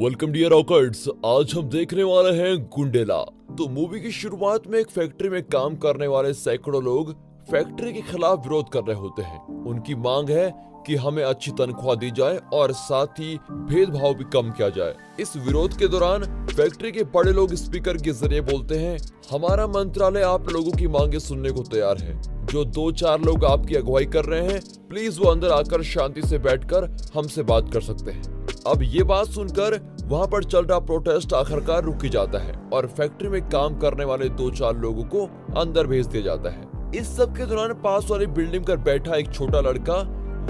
Welcome dear रॉकर्ट्स। आज हम देखने वाले हैं गुंडेला। तो मूवी की शुरुआत में एक फैक्ट्री में काम करने वाले सैकड़ों लोग फैक्ट्री के खिलाफ विरोध कर रहे होते हैं। उनकी मांग है कि हमें अच्छी तनख्वाह दी जाए और साथ ही भेदभाव भी कम किया जाए। इस विरोध के दौरान फैक्ट्री के बड़े लोग स्पीकर के जरिए बोलते हैं, हमारा मंत्रालय आप लोगों की मांगे सुनने को तैयार है। जो 2-4 लोग आपकी अगुवाई कर रहे हैं, प्लीज वो अंदर आकर शांति से बैठकर हमसे बात कर सकते हैं। अब ये बात सुनकर वहाँ पर चल रहा प्रोटेस्ट आखिरकार रुक जाता है और फैक्ट्री में काम करने वाले 2-4 लोगों को अंदर भेज दिया जाता है। इस सब के दौरान पास वाली बिल्डिंग पर बैठा एक छोटा लड़का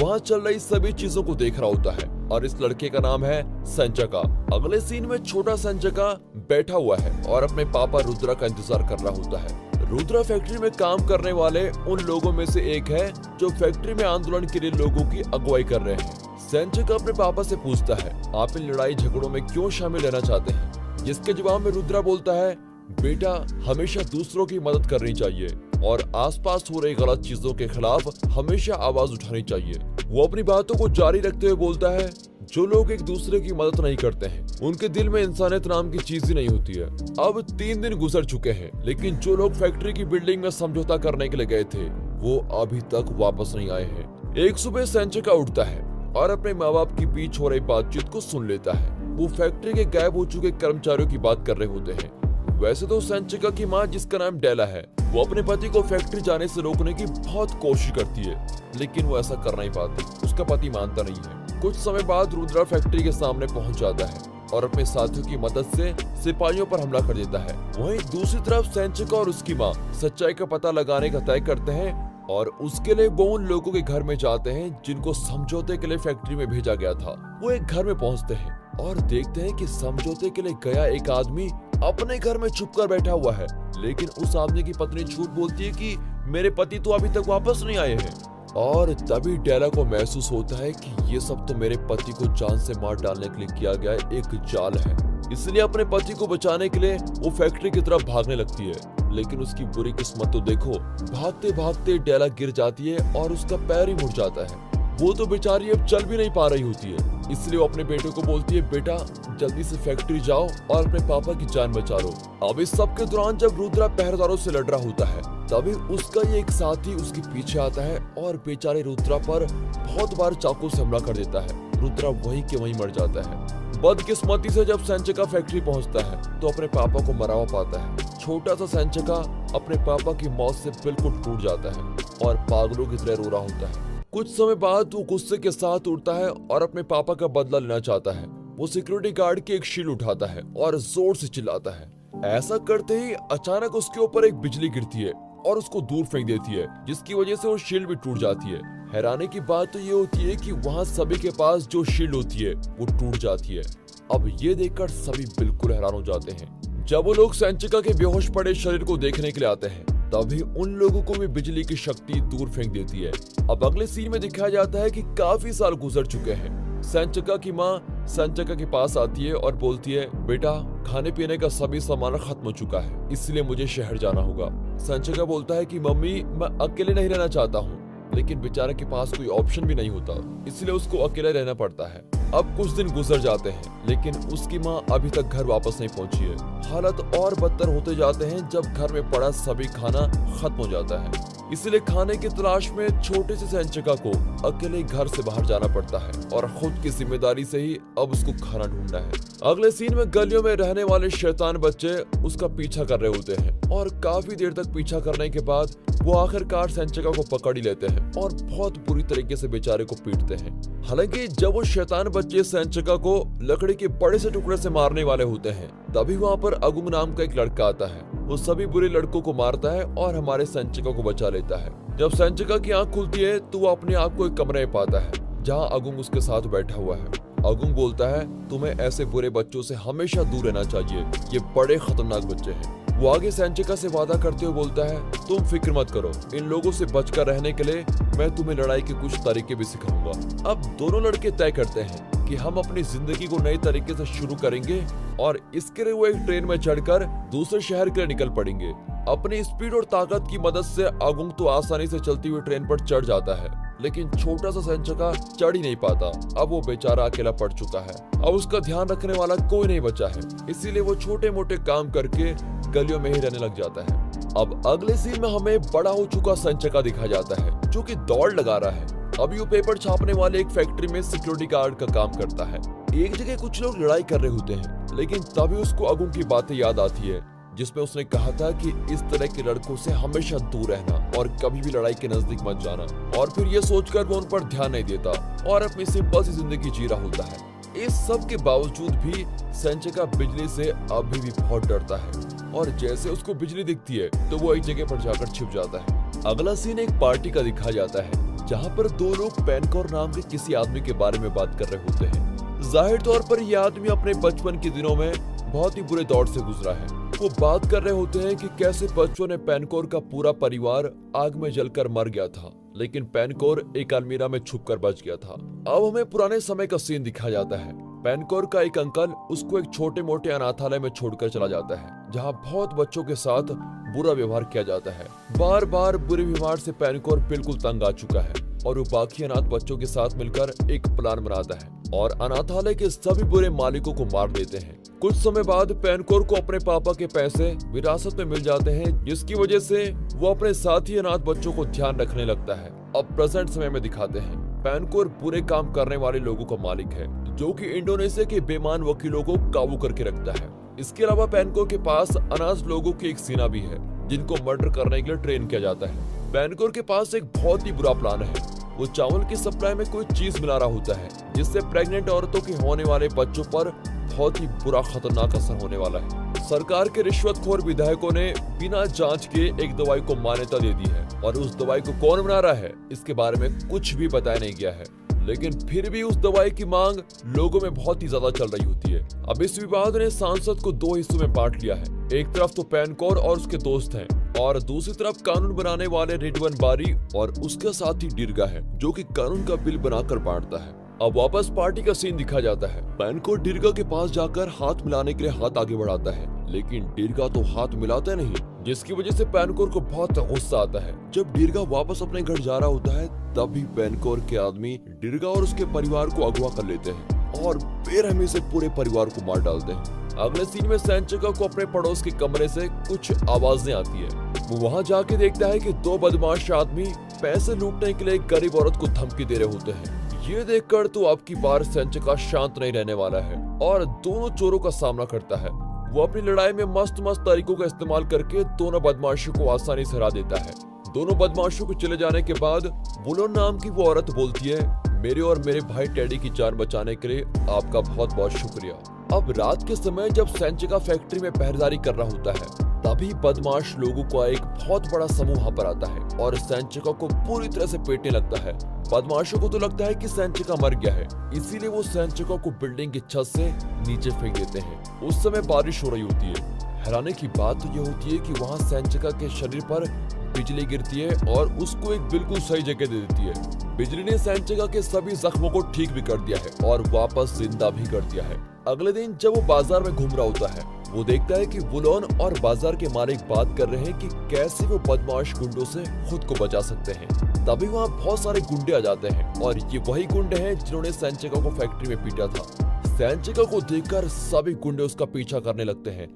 वहाँ चल रही सभी चीजों को देख रहा होता है और इस लड़के का नाम है संचका। अगले सीन में छोटा संचका बैठा हुआ है और अपने पापा रुद्रा का इंतजार कर रहा होता है। रुद्रा फैक्ट्री में काम करने वाले उन लोगों में से एक है जो फैक्ट्री में आंदोलन के लिए लोगों की अगुवाई कर रहे हैं। संचका अपने पापा से पूछता है, आप इन लड़ाई झगड़ों में क्यों शामिल रहना चाहते हैं? जिसके जवाब में रुद्रा बोलता है, बेटा हमेशा दूसरों की मदद करनी चाहिए और आसपास हो रही गलत चीजों के खिलाफ हमेशा आवाज उठानी चाहिए। वो अपनी बातों को जारी रखते हुए बोलता है, जो लोग एक दूसरे की मदद नहीं करते हैं उनके दिल में इंसानियत नाम की चीज ही नहीं होती है। अब 3 दिन गुजर चुके हैं, लेकिन जो लोग फैक्ट्री की बिल्डिंग में समझौता करने के लिए गए थे वो अभी तक वापस नहीं आए हैं। एक सुबह संचका उठता है और अपने माँ बाप की बीच हो रही बातचीत को सुन लेता है। वो फैक्ट्री के गायब हो चुके कर्मचारियों की बात कर रहे होते हैं। वैसे तो संचका की माँ, जिसका नाम डेला है, वो अपने पति को फैक्ट्री जाने से रोकने की बहुत कोशिश करती है, लेकिन वो ऐसा कर नहीं पाती। उसका पति मानता नहीं है। कुछ समय बाद रुद्रा फैक्ट्री के सामने पहुंच जाता है और अपने साथियों की मदद से सिपाहियों पर हमला कर देता है। वहीं दूसरी तरफ संचका और उसकी माँ सच्चाई का पता लगाने का तय करते हैं और उसके लिए वो उन लोगों के घर में जाते हैं जिनको समझौते के लिए फैक्ट्री में भेजा गया था। वो एक घर में पहुंचते हैं और देखते हैं कि समझौते के लिए गया एक आदमी अपने घर में छुपकर बैठा हुआ है, लेकिन उस आदमी की पत्नी झूठ बोलती है कि मेरे पति तो अभी तक वापस नहीं आए हैं। और तभी डेला को महसूस होता है कि ये सब तो मेरे पति को जान से मार डालने के लिए किया गया एक जाल है। इसलिए अपने पति को बचाने के लिए वो फैक्ट्री की तरफ भागने लगती है, लेकिन उसकी बुरी किस्मत तो देखो, भागते भागते डेला गिर जाती है और उसका पैर ही मुड़ जाता है। वो तो बेचारी अब चल भी नहीं पा रही होती है, इसलिए वो अपने बेटे को बोलती है, बेटा जल्दी से फैक्ट्री जाओ और अपने पापा की जान बचा लो। अब इस सब के दौरान जब रुद्रा पहरेदारों से लड़ रहा होता है, तभी उसका ये एक साथी उसके पीछे आता है और बेचारे रुद्रा पर बहुत बार चाकू से हमला कर देता है। रुद्रा वहीं के वहीं मर जाता है। बदकिस्मती से जब संचका फैक्ट्री पहुंचता है तो अपने पापा को मरा हुआ पाता है। छोटा सा संचका अपने पापा की मौत से बिल्कुल टूट जाता है और पागलों की तरह रो रहा होता है। कुछ समय बाद वो गुस्से के साथ उठता है और अपने पापा का बदला लेना चाहता है। वो सिक्योरिटी गार्ड की एक शील्ड उठाता है और जोर से चिल्लाता है। ऐसा करते ही अचानक उसके ऊपर एक बिजली गिरती है और उसको दूर फेंक देती है, जिसकी वजह से वो शील्ड भी टूट जाती है। हैरानी की बात तो ये होती है कि वहाँ सभी के पास जो शील्ड होती है वो टूट जाती है। अब ये देखकर सभी बिल्कुल हैरान हो जाते हैं। जब वो लोग संचका के बेहोश पड़े शरीर को देखने के लिए आते हैं, तभी उन लोगों को भी बिजली की शक्ति दूर फेंक देती है। अब अगले सीन में दिखाया जाता है कि काफी साल गुजर चुके हैं। संचका की माँ संचका के पास आती है और बोलती है, बेटा खाने पीने का सभी सामान खत्म हो चुका है, इसलिए मुझे शहर जाना होगा। संचका बोलता है कि मम्मी मैं अकेले नहीं रहना चाहता हूँ, लेकिन बेचारे के पास कोई ऑप्शन भी नहीं होता, इसलिए उसको अकेले रहना पड़ता है। अब कुछ दिन गुजर जाते हैं, लेकिन उसकी माँ अभी तक घर वापस नहीं पहुंची है। हालत और बदतर होते जाते हैं जब घर में पड़ा सभी खाना खत्म हो जाता है। इसलिए खाने की तलाश में छोटे से संचका को अकेले घर से बाहर जाना पड़ता है और खुद की जिम्मेदारी से ही अब उसको खाना ढूंढना है। अगले सीन में गलियों में रहने वाले शैतान बच्चे उसका पीछा कर रहे होते हैं और काफी देर तक पीछा करने के बाद वो आखिरकार संचका को पकड़ ही लेते हैं और बहुत बुरी तरीके से बेचारे को पीटते हैं। हालांकि जब वो शैतान बच्चे संचका को लकड़ी के बड़े से टुकड़े से मारने वाले होते हैं, तभी वहाँ पर अगुंग नाम का एक लड़का आता है। वो सभी बुरे लड़कों को मारता है और हमारे संचका को बचा लेता है। जब संचका की आंख खुलती है तो वो अपने आप को एक कमरे में पाता है जहाँ अगुंग उसके साथ बैठा हुआ है। अगुंग बोलता है, तुम्हें ऐसे बुरे बच्चों से हमेशा दूर रहना चाहिए, ये बड़े खतरनाक बच्चे हैं। वो आगे संचका से वादा करते हुए बोलता है, तुम फिक्र मत करो, इन लोगों से बचकर रहने के लिए मैं तुम्हें लड़ाई के कुछ तरीके भी सिखाऊंगा। अब दोनों लड़के तय करते हैं कि हम अपनी जिंदगी को नए तरीके से शुरू करेंगे और इसके लिए वो एक ट्रेन में चढ़कर दूसरे शहर के लिए निकल पड़ेंगे। अपनी स्पीड और ताकत की मदद से अगुंग तो आसानी से चलती हुई ट्रेन पर चढ़ जाता है, लेकिन छोटा सा सेंचका चढ़ ही नहीं पाता। अब वो बेचारा अकेला पड़ चुका है। अब उसका ध्यान रखने वाला कोई नहीं बचा है, इसीलिए वो छोटे मोटे काम करके गलियों में ही रहने लग जाता है। अब अगले सीन में हमें बड़ा हो चुका सेंचका दिखा जाता है, जो कि दौड़ लगा रहा है। अब ये पेपर छापने वाले एक फैक्ट्री में सिक्योरिटी गार्ड का काम करता है। एक जगह कुछ लोग लड़ाई कर रहे होते हैं, लेकिन तभी उसको अगुन की बातें याद आती है, जिसमें उसने कहा था कि इस तरह के लड़कों से हमेशा दूर रहना और कभी भी लड़ाई के नजदीक मत जाना। और फिर ये सोचकर वो उन पर ध्यान नहीं देता और अपनी सिंपल सी जिंदगी जी रहा होता है। इस सब के बावजूद भी सेंचका बिजली से अभी भी बहुत डरता है, और जैसे उसको बिजली दिखती है तो वो एक जगह पर जाकर छिप जाता है। अगला सीन एक पार्टी का दिखाया जाता है, जहाँ पर दो लोग पेनकोर नाम के किसी आदमी के बारे में बात कर रहे होते हैं। जाहिर तौर पर यह आदमी अपने बचपन के दिनों में बहुत ही बुरे दौर से गुजरा है। वो बात कर रहे होते हैं कि कैसे बच्चों ने पेनकोर का पूरा परिवार आग में जलकर मर गया था, लेकिन पेनकोर एक अलमीरा में छुपकर बच गया था। अब हमें पुराने समय का सीन दिखाया जाता है। पेनकोर का एक अंकल उसको एक छोटे मोटे अनाथालय में छोड़कर चला जाता है, जहाँ बहुत बच्चों के साथ बुरा व्यवहार किया जाता है। बार बार बुरे व्यवहार से पेनकोर बिल्कुल तंग आ चुका है, और वो बाकी अनाथ बच्चों के साथ मिलकर एक प्लान बनाता है और अनाथालय के सभी बुरे मालिकों को मार देते हैं। कुछ समय बाद पेनकोर को अपने पापा के पैसे विरासत में मिल जाते हैं, जिसकी वजह से वो अपने साथी अनाथ बच्चों को ध्यान रखने लगता है। अब प्रेजेंट समय में दिखाते हैं, पेनकोर बुरे काम करने वाले लोगों का मालिक है, जो कि इंडोनेशिया के बेईमान वकीलों को काबू करके रखता है। इसके अलावा पेनकोर के पास अनाथ लोगों की एक सेना भी है, जिनको मर्डर करने के लिए ट्रेन किया जाता है। पेनकोर के पास एक बहुत ही बुरा प्लान है। वो चावल की सप्लाई में कोई चीज मिला रहा होता है, जिससे प्रेग्नेंट औरतों के होने वाले बच्चों पर बहुत ही बुरा खतरनाक असर होने वाला है। सरकार के रिश्वतखोर विधायकों ने बिना जांच के एक दवाई को मान्यता दे दी है, और उस दवाई को कौन बना रहा है इसके बारे में कुछ भी बताया नहीं गया है। लेकिन फिर भी उस दवाई की मांग लोगों में बहुत ही ज्यादा चल रही होती है। अब इस विवाद ने सांसद को दो हिस्सों में बांट लिया है। एक तरफ तो पेनकोर और उसके दोस्त हैं, और दूसरी तरफ कानून बनाने वाले रिडवन बारी और उसके साथी डिरगा है, जो कि कानून का बिल बनाकर बांटता है। अब वापस पार्टी का सीन दिखा जाता है। पेनकोर डिरगा के पास जाकर हाथ मिलाने के लिए हाथ आगे बढ़ाता है, लेकिन डिरगा तो हाथ मिलाता नहीं, जिसकी वजह से पेनकोर को बहुत गुस्सा आता है। जब डिरगा वापस अपने घर जा रहा होता है, तभी पेनकोर के आदमी डिरगा और उसके परिवार को अगवा कर लेते हैं और बेरहमी से पूरे परिवार को मार डालते हैं। अगले सीन में सेंचका को अपने पड़ोस के कमरे से कुछ आवाजें आती है। वो वहाँ जाके देखता है कि दो बदमाश आदमी पैसे लूटने के लिए एक गरीब औरत को धमकी दे रहे होते हैं। ये देखकर तो अब की बार सेंचका शांत नहीं रहने वाला है और दोनों चोरों का सामना करता है। वो अपनी लड़ाई में मस्त मस्त तरीकों का इस्तेमाल करके दोनों बदमाशों को आसानी से हरा देता है। दोनों बदमाशों को चले जाने के बाद बुलोन नाम की वो औरत बोलती है, मेरे और मेरे भाई टेडी की जान बचाने के लिए आपका बहुत बहुत शुक्रिया। अब रात के समय जब सेंचका फैक्ट्री में पहरेदारी कर रहा होता है, तभी बदमाश लोगों का एक बहुत बड़ा समूह वहाँ पर आता है और सेंचका को पूरी तरह से पीटने लगता है। बदमाशों को तो लगता है कि सेंचका मर गया है, इसीलिए वो सेंचका को बिल्डिंग की छत से नीचे फेंक देते हैं। उस समय बारिश हो रही होती है। हैरानी की बात तो ये होती है कि वहाँ सेंचका के शरीर पर बिजली गिरती है और उसको एक बिल्कुल सही जगह दे देती है। बिजली ने सेंचका के सभी जख्मों को ठीक भी कर दिया है और वापस जिंदा भी कर दिया है। अगले दिन जब वो बाजार में घूम रहा होता है, वो देखता है कि बुलोन और बाजार के मालिक बात कर रहे हैं कि कैसे वो बदमाश गुंडों से खुद को बचा सकते हैं। तभी वहाँ बहुत सारे गुंडे आ जाते हैं और ये वही गुंडे हैं जिन्होंने सेंचका को फैक्ट्री में पीटा था। सेंचका को देखकर सभी गुंडे उसका पीछा करने लगते हैं,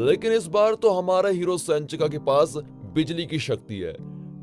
लेकिन इस बार तो हमारा हीरो सेंचका के पास बिजली की शक्ति है,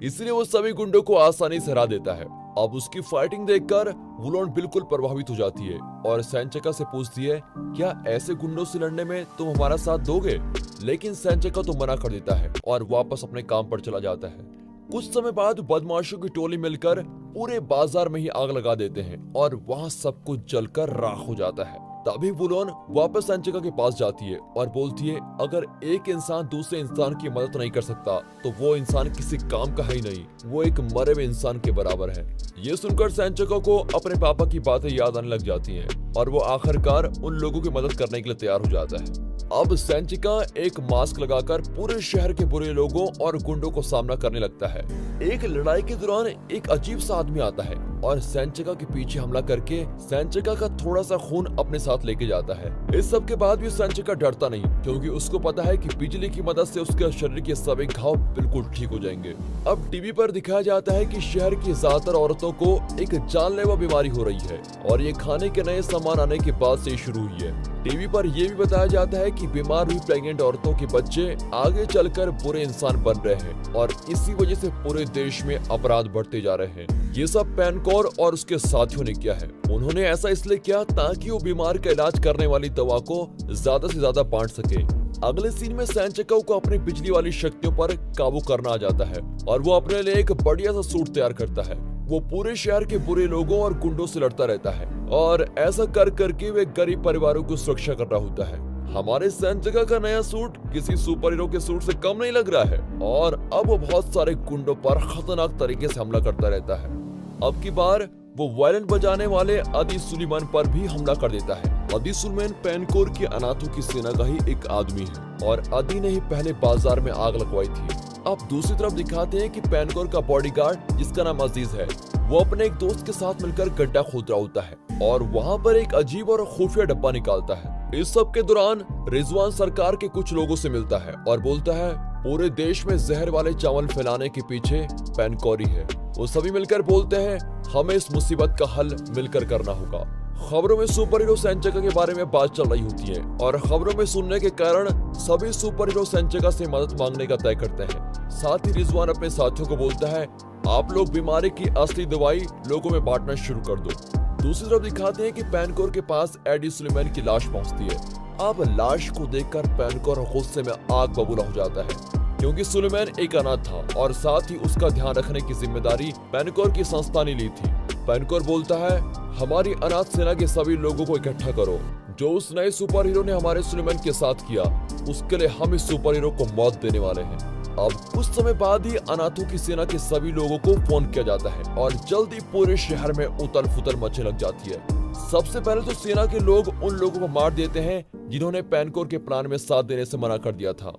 इसलिए वो सभी गुंडों को आसानी से हरा देता है। अब उसकी फाइटिंग देखकर बुलोन बिल्कुल प्रभावित हो जाती है और सेंचका से पूछती है, क्या ऐसे गुंडों से लड़ने में तुम हमारा साथ दोगे? लेकिन सेंचका तो मना कर देता है और वापस अपने काम पर चला जाता है। कुछ समय बाद बदमाशों की टोली मिलकर पूरे बाजार में ही आग लगा देते हैं और वहाँ सब कुछ जलकर राख हो जाता है। तभी बुलोन वापस सेंचका के पास जाती है और बोलती है, अगर एक इंसान दूसरे इंसान की मदद नहीं कर सकता तो वो इंसान किसी काम का ही नहीं, वो एक मरे हुए इंसान के बराबर है। ये सुनकर सेंचका को अपने पापा की बातें याद आने लग जाती हैं। और वो आखिरकार उन लोगों की मदद करने के लिए तैयार हो जाता है। अब सेंचिका एक मास्क लगाकर पूरे शहर के बुरे लोगों और गुंडों को सामना करने लगता है। एक लड़ाई के दौरान एक अजीब सा आदमी आता है और सेंचिका के पीछे हमला करके सेंचिका का थोड़ा सा खून अपने साथ लेके जाता है। इस सब के बाद भी सेंचिका डरता नहीं, क्योंकि उसको पता है कि बिजली की मदद से उसके शरीर के सभी घाव बिल्कुल ठीक हो जाएंगे। अब टीवी पर दिखाया जाता है कि शहर की ज्यादातर औरतों को एक जानलेवा बीमारी हो रही है और ये खाने के नए सामान आने के बाद से शुरू हुई है। टीवी पर यह भी बताया जाता है कि बीमार हुई प्रेग्नेंट औरतों के बच्चे आगे चलकर बुरे इंसान बन रहे हैं और इसी वजह से पूरे देश में अपराध बढ़ते जा रहे हैं। ये सब पेनकोर और उसके साथियों ने किया है। उन्होंने ऐसा इसलिए किया ताकि वो बीमार का इलाज करने वाली दवा को ज्यादा से ज्यादा बांट सके। अगले सीन में सेंचिका को अपनी बिजली वाली शक्तियों पर काबू करना आ जाता है और वो अपने लिए एक बढ़िया सा सूट तैयार करता है। वो पूरे शहर के बुरे लोगों और गुंडों से लड़ता रहता है और ऐसा कर करके वे गरीब परिवारों की सुरक्षा कर रहा होता है। हमारे सेंचिका का नया सूट किसी सुपर हीरो के सूट से कम नहीं लग रहा है और अब वो बहुत सारे गुंडों पर खतरनाक तरीके से हमला करता रहता है। अब की बार वो वायलिन बजाने वाले अदी सुलेमान पर भी हमला कर देता है। अदी सुलेमान पेनकोर की अनाथों की सेना का ही एक आदमी है और अदी ने ही पहले बाजार में आग लगवाई थी। अब दूसरी तरफ दिखाते हैं कि पेनकोर का बॉडीगार्ड, जिसका नाम अजीज है, वो अपने एक दोस्त के साथ मिलकर गड्ढा खोद रहा होता है और वहाँ पर एक अजीब और खुफिया डब्बा निकालता है। इस सब के दौरान रिजवान सरकार के कुछ लोगों से मिलता है और बोलता है पूरे देश में जहर वाले चावल फैलाने के पीछे पेनकोर ही है। वो सभी मिलकर बोलते हैं हमें इस मुसीबत का हल मिलकर करना होगा। खबरों में सुपर हीरो सेंचिका के बारे में बात चल रही होती है और खबरों में सुनने के कारण सभी सुपर हीरो सेंचिका से मदद मांगने का तय करते हैं। साथ ही रिजवान अपने साथियों को बोलता है आप लोग बीमारी की असली दवाई लोगों में बांटना शुरू कर दो। दूसरी तरफ दिखाते हैं कि पेनकोर के पास एडी सुलेमान की लाश पहुंचती है। अब लाश को देखकर पेनकोर गुस्से में आग बबूला हो जाता है, क्योंकि सुलेमान एक अनाथ था और साथ ही उसका ध्यान रखने की जिम्मेदारी पेनकोर की संस्था ने ली थी। पेनकोर बोलता है हमारी अनाथ सेना के सभी लोगों को इकट्ठा करो। जो उस नए सुपर हीरो ने हमारे सुलेमान के साथ किया, उसके लिए हम इस सुपर हीरो को मौत देने वाले हैं। अब कुछ समय बाद ही अनाथों की सेना के सभी लोगों को फोन किया जाता है और जल्दी पूरे शहर में उथल पुथल मचने लग जाती है। सबसे पहले तो सेना के लोग उन लोगों को मार देते हैं जिन्होंने पेनकोर के प्लान में साथ देने से मना कर दिया था।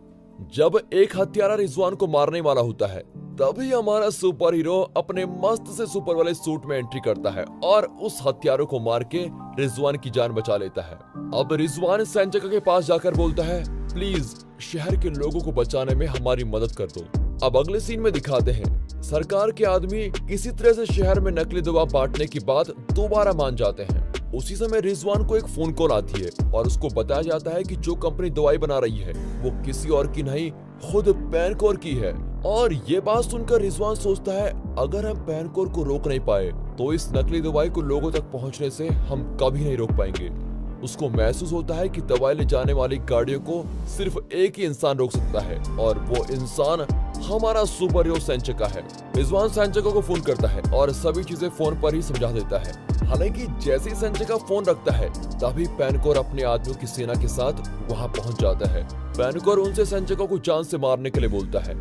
जब एक हत्यारा रिजवान को मारने वाला होता है, तभी हमारा सुपर हीरो अपने मस्त से सुपर वाले सूट में एंट्री करता है और उस हत्यारों को मार के रिजवान की जान बचा लेता है। अब रिजवान सेंचिका के पास जाकर बोलता है प्लीज शहर के लोगों को बचाने में हमारी मदद कर दो। अब अगले सीन में दिखाते हैं सरकार के आदमी किसी तरह से शहर में नकली दवा बांटने की बात दोबारा मान जाते हैं। उसी समय रिजवान को एक फोन कॉल आती है और उसको बताया जाता है कि जो कंपनी दवाई बना रही है वो किसी और की नहीं, खुद पेनकोर की है। और ये बात सुनकर रिजवान सोचता है अगर हम पेनकोर को रोक नहीं पाए तो इस नकली दवाई को लोगों तक पहुंचने से हम कभी नहीं रोक पाएंगे। उसको महसूस होता है कि दवाई ले जाने वाली गाड़ियों को सिर्फ एक ही इंसान रोक सकता है और वो इंसान हमारा सुपर हीरो सेंचिका है। रिजवान सेंचिका को फोन करता है और सभी चीजें फोन पर ही समझा देता है। हालांकि जैसे ही सेंचिका फोन रखता है तभी पेनकोर अपने आदमियों की सेना के साथ वहां पहुंच जाता है। पेनकोर उनसे सेंचिका को जान से मारने के लिए बोलता है।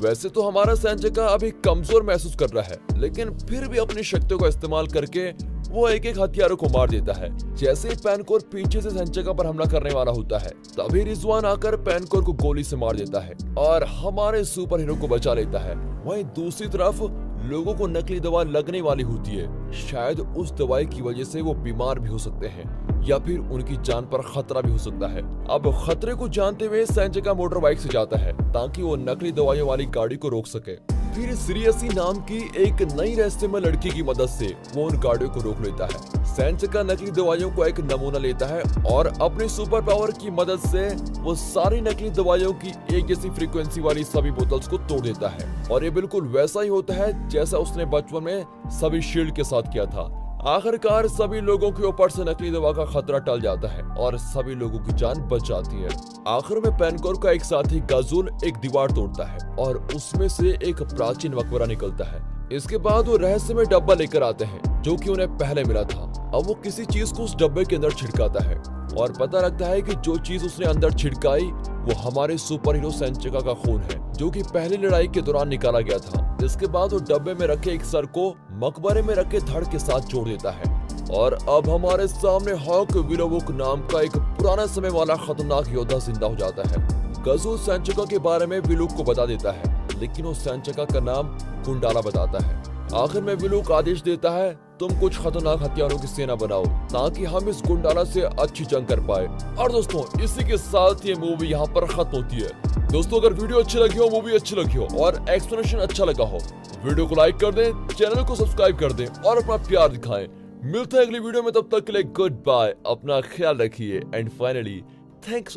वैसे तो हमारा सेंचिका अभी कमजोर महसूस कर रहा है, लेकिन फिर भी अपनी शक्तियों का इस्तेमाल करके वो एक एक हथियारों को मार देता है। जैसे ही पेनकोर पीछे से सेंचिका पर हमला करने वाला होता है, तभी रिजवान आकर पेनकोर को गोली से मार देता है और हमारे सुपर हीरो को बचा लेता है। वहीं दूसरी तरफ लोगों को नकली दवा लगने वाली होती है। शायद उस दवाई की वजह से वो बीमार भी हो सकते हैं या फिर उनकी जान पर खतरा भी हो सकता है। अब खतरे को जानते हुए सेंचिका मोटर बाइक से जाता है ताकि वो नकली दवाइयों वाली गाड़ी को रोक सके। फिर सीरियसी नाम की एक नई रहस्यमय लड़की की मदद से वो उन गाड़ियों को रोक लेता है। सेंचिका नकली दवाइयों को एक नमूना लेता है और अपनी सुपर पावर की मदद से वो सारी नकली दवाइयों की एक जैसी फ्रीक्वेंसी वाली सभी बोतल्स को तोड़ देता है और ये बिल्कुल वैसा ही होता है जैसा उसने बचपन में सभी शील्ड के साथ किया था। आखिरकार सभी लोगों के ऊपर से नकली दवा का खतरा टल जाता है और सभी लोगों की जान बच जाती है। आखिर में पेनकोर का एक साथी गाजुल एक दीवार तोड़ता है और उसमें से एक प्राचीन मकबरा निकलता है। इसके बाद वो रहस्यमय डब्बा लेकर आते हैं जो कि उन्हें पहले मिला था। अब वो किसी चीज को उस डब्बे के अंदर छिड़काता है और पता लगता है कि जो चीज उसने अंदर छिड़काई वो हमारे सुपर हीरो सेंचिका का खून है, जो कि पहली लड़ाई के दौरान निकाला गया था। इसके बाद वो डब्बे में रखे एक सर को मकबरे में रखे धड़ के साथ जोड़ देता है और अब हमारे सामने हॉक विलोवुक नाम का एक पुराना समय वाला खतरनाक योद्धा जिंदा हो जाता है। गजू सेंचुका के बारे में विलुक को बता देता है, लेकिन वो सेंचुका का नाम गुंडाला बताता है। आखिर में विलुक आदेश देता है, तुम कुछ खतरनाक हथियारों की सेना बनाओ ताकि हम इस गुंडाला से अच्छी जंग कर पाए। और दोस्तों, इसी के साथ ये मूवी यहाँ पर खत्म होती है। दोस्तों, अगर वीडियो अच्छी लगी हो, मूवी अच्छी लगी हो और एक्सप्लेनेशन अच्छा लगा हो, वीडियो को लाइक कर दें, चैनल को सब्सक्राइब कर दें और अपना प्यार दिखाएं। मिलते हैं अगली वीडियो में, तब तक के लिए गुड बाय, अपना ख्याल रखिए एंड फाइनली थैंक्स।